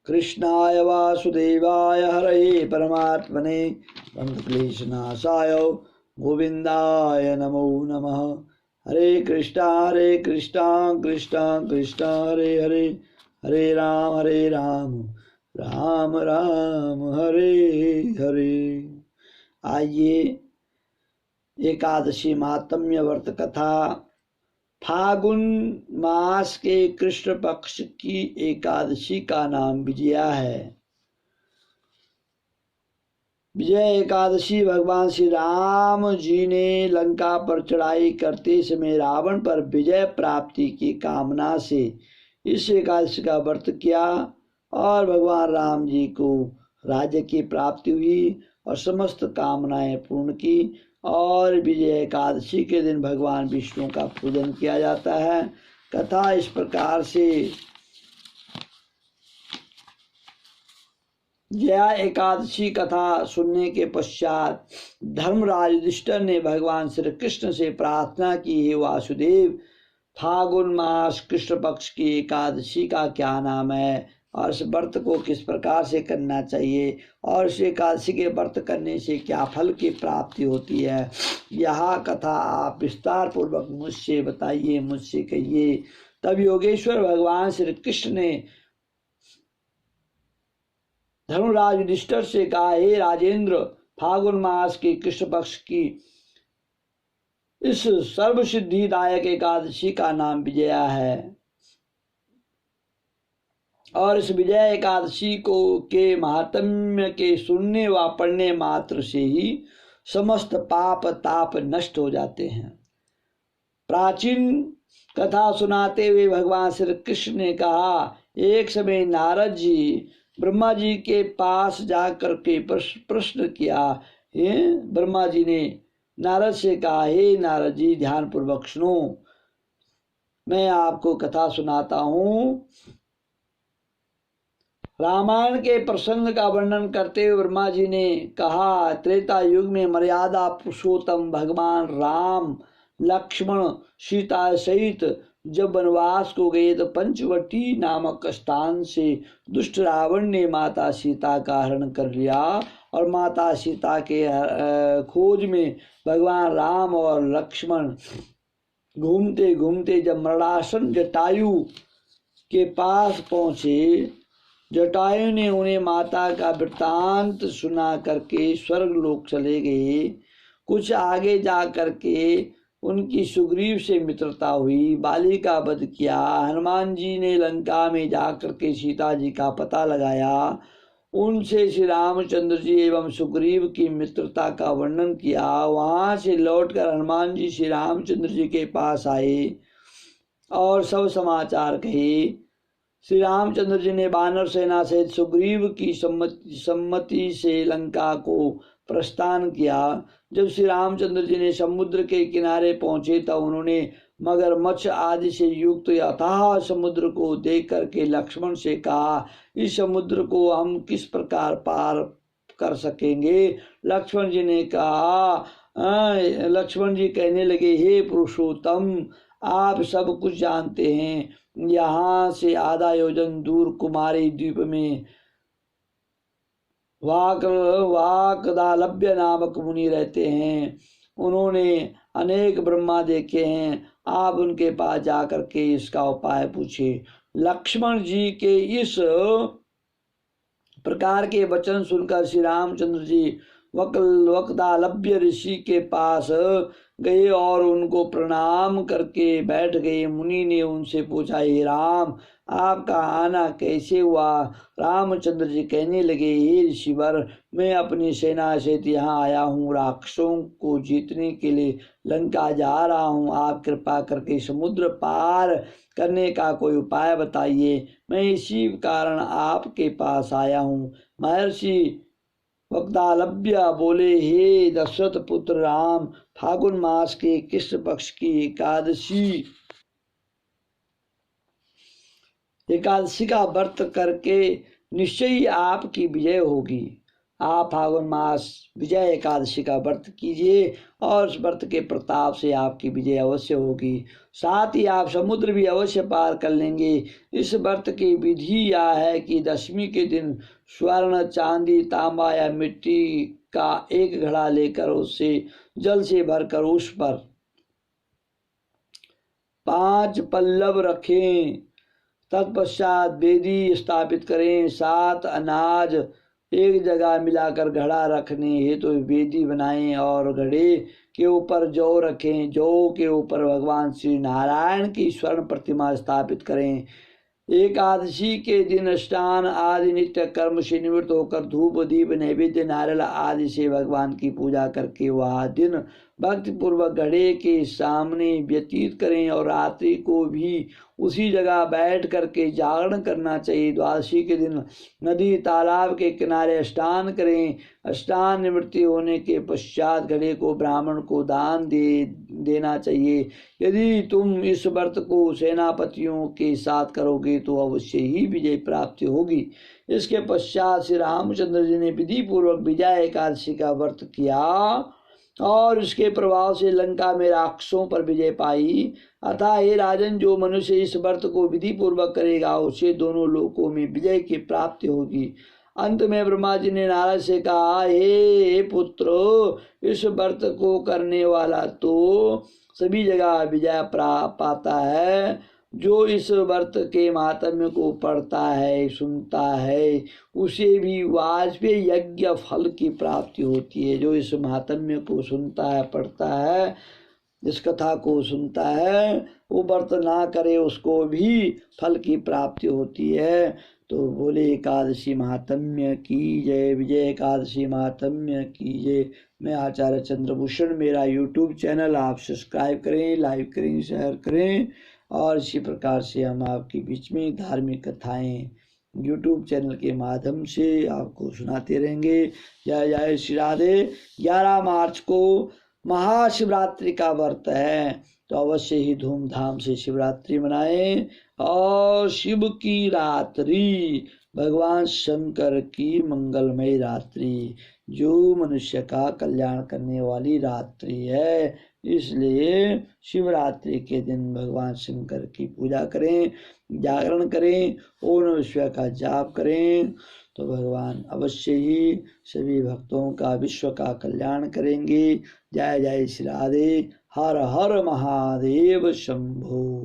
कृष्णाय वासुदेवाय हरये परमात्मने क्लेशनाशाय गोविंदाय नमो नमः। हरे कृष्णा कृष्णा कृष्णा हरे हरे, हरे राम राम राम हरे हरे। आइए एकादशी महात्म्य व्रत कथा। फागुन मास के कृष्ण पक्ष की एकादशी का नाम विजया है। विजय एकादशी भगवान श्री राम जी ने लंका पर चढ़ाई करते समय रावण पर विजय प्राप्ति की कामना से इस एकादशी का व्रत किया और भगवान राम जी को राज्य की प्राप्ति हुई और समस्त कामनाएं पूर्ण की। और विजय एकादशी के दिन भगवान विष्णु का पूजन किया जाता है। कथा इस प्रकार से। जया एकादशी कथा सुनने के पश्चात धर्मराज युधिष्ठिर ने भगवान श्री कृष्ण से प्रार्थना की, हे वासुदेव, फागुन मास कृष्ण पक्ष की एकादशी का क्या नाम है और इस व्रत को किस प्रकार से करना चाहिए और इस एकादशी के व्रत करने से क्या फल की प्राप्ति होती है, यह कथा आप विस्तार पूर्वक मुझसे बताइए, मुझसे कहिए। तब योगेश्वर भगवान श्री कृष्ण ने धर्मराज युधिष्ठिर से कहा, हे राजेंद्र, फागुन मास के कृष्ण पक्ष की इस सर्वसिद्धिदायक एकादशी का नाम विजया है और इस विजय एकादशी को के महात्म्य के सुनने व पढ़ने मात्र से ही समस्त पाप ताप नष्ट हो जाते हैं। प्राचीन कथा सुनाते हुए भगवान श्री कृष्ण ने कहा, एक समय नारद जी ब्रह्मा जी के पास जाकर के प्रश्न किया। ब्रह्मा जी ने नारद से कहा, हे नारद जी, ध्यान पूर्वक सुनो, मैं आपको कथा सुनाता हूँ। रामायण के प्रसंग का वर्णन करते हुए ब्रह्मा जी ने कहा, त्रेता युग में मर्यादा पुरुषोत्तम भगवान राम लक्ष्मण सीता सहित जब वनवास को गए तो पंचवटी नामक स्थान से दुष्ट रावण ने माता सीता का हरण कर लिया और माता सीता के खोज में भगवान राम और लक्ष्मण घूमते घूमते जब मरणासन जटायु के पास पहुंचे, जटायु ने उन्हें माता का वृत्तांत सुना करके स्वर्ग लोक चले गए। कुछ आगे जा करके उनकी सुग्रीव से मित्रता हुई, बाली का वध किया। हनुमान जी ने लंका में जाकर के सीता जी का पता लगाया, उनसे श्री रामचंद्र जी एवं सुग्रीव की मित्रता का वर्णन किया। वहां से लौटकर हनुमान जी श्री रामचंद्र जी के पास आए और सब समाचार कहे। श्री रामचंद्र जी ने वानर सेना सहित सुग्रीव की सम्मति से लंका को प्रस्थान किया। जब श्री रामचंद्र जी ने समुद्र के किनारे पहुंचे तब उन्होंने मगरमच्छ आदि से युक्त अथाह समुद्र को देख करके लक्ष्मण से कहा, इस समुद्र को हम किस प्रकार पार कर सकेंगे। लक्ष्मण जी ने कहा, लक्ष्मण जी कहने लगे, हे पुरुषोत्तम, आप सब कुछ जानते हैं। यहाँ से आधा योजन दूर कुमारी द्वीप में वाकदालभ्य नामक मुनि रहते हैं। उन्होंने अनेक ब्रह्मा देखे हैं। आप उनके पास जाकर के इसका उपाय पूछे। लक्ष्मण जी के इस प्रकार के वचन सुनकर श्री रामचंद्र जी वकदालभ्य ऋषि के पास गए और उनको प्रणाम करके बैठ गए। मुनि ने उनसे पूछा, हे राम, आपका आना कैसे हुआ। रामचंद्र जी कहने लगे, हे ऋषिवर, मैं अपनी सेना से यहाँ आया हूँ, राक्षसों को जीतने के लिए लंका जा रहा हूँ। आप कृपा करके समुद्र पार करने का कोई उपाय बताइए, मैं इसी कारण आपके पास आया हूँ। महर्षि वक्तालभ्य बोले, हे दशरथ पुत्र राम, फागुन मास के कृष्ण पक्ष की एकादशी का व्रत करके निश्चय ही आपकी विजय होगी। आप फागुन मास विजय एकादशी का व्रत कीजिए और उस व्रत के प्रताप से आपकी विजय अवश्य होगी। साथ ही आप समुद्र भी अवश्य पार कर लेंगे। इस व्रत की विधि यह है कि दशमी के दिन स्वर्ण, चांदी, तांबा या मिट्टी का एक घड़ा लेकर उससे जल से भरकर उस पर 5 पल्लव रखें। तत्पश्चात वेदी स्थापित करें। 7 अनाज एक जगह मिलाकर घड़ा रखने हेतु वेदी बनाएं और घड़े के ऊपर जौ रखें। जौ के ऊपर भगवान श्री नारायण की स्वर्ण प्रतिमा स्थापित करें। एकादशी के दिन स्नान आदि नित्य कर्म से निवृत्त होकर धूप, दीप, नैवेद्य, नारियल आदि से भगवान की पूजा करके वह दिन भक्ति पूर्वक घड़े के सामने व्यतीत करें और रात्रि को भी उसी जगह बैठ करके जागरण करना चाहिए। द्वादशी के दिन नदी, तालाब के किनारे स्नान करें। स्नान निवृत्ति होने के पश्चात घड़े को ब्राह्मण को दान देना चाहिए। यदि तुम इस व्रत को सेनापतियों के साथ करोगे तो अवश्य ही विजय प्राप्ति होगी। इसके पश्चात श्री रामचंद्र जी ने विधि पूर्वक विजय एकादशी का व्रत किया और इसके प्रभाव से लंका में राक्षसों पर विजय पाई। अतः हे राजन, जो मनुष्य इस व्रत को विधि पूर्वक करेगा उसे दोनों लोकों में विजय की प्राप्ति होगी। अंत में ब्रह्मा जी ने नारद से कहा, हे पुत्र, इस व्रत को करने वाला तो सभी जगह विजय पाता है। जो इस व्रत के महात्म्य को पढ़ता है, सुनता है, उसे भी वाजपेयी यज्ञ फल की प्राप्ति होती है। जो इस महात्म्य को सुनता है, पढ़ता है, इस कथा को सुनता है, वो व्रत ना करे उसको भी फल की प्राप्ति होती है। तो बोले एकादशी महात्म्य की जय, विजय एकादशी महात्म्य की जय। मैं आचार्य चंद्रभूषण, मेरा यूट्यूब चैनल आप सब्सक्राइब करें, लाइक करें, शेयर करें और इसी प्रकार से हम आपके बीच में धार्मिक कथाएं यूट्यूब चैनल के माध्यम से आपको सुनाते रहेंगे। जय जय श्री राधे। 11 मार्च को महाशिवरात्रि का व्रत है, तो अवश्य ही धूमधाम से शिवरात्रि मनाएं और शिव की रात्रि भगवान शंकर की मंगलमय रात्रि, जो मनुष्य का कल्याण करने वाली रात्रि है। इसलिए शिवरात्रि के दिन भगवान शंकर की पूजा करें, जागरण करें, ओम नमः शिवाय का जाप करें, तो भगवान अवश्य ही सभी भक्तों का, विश्व का कल्याण करेंगे। जय जय श्री राधे। हर हर महादेव शंभो।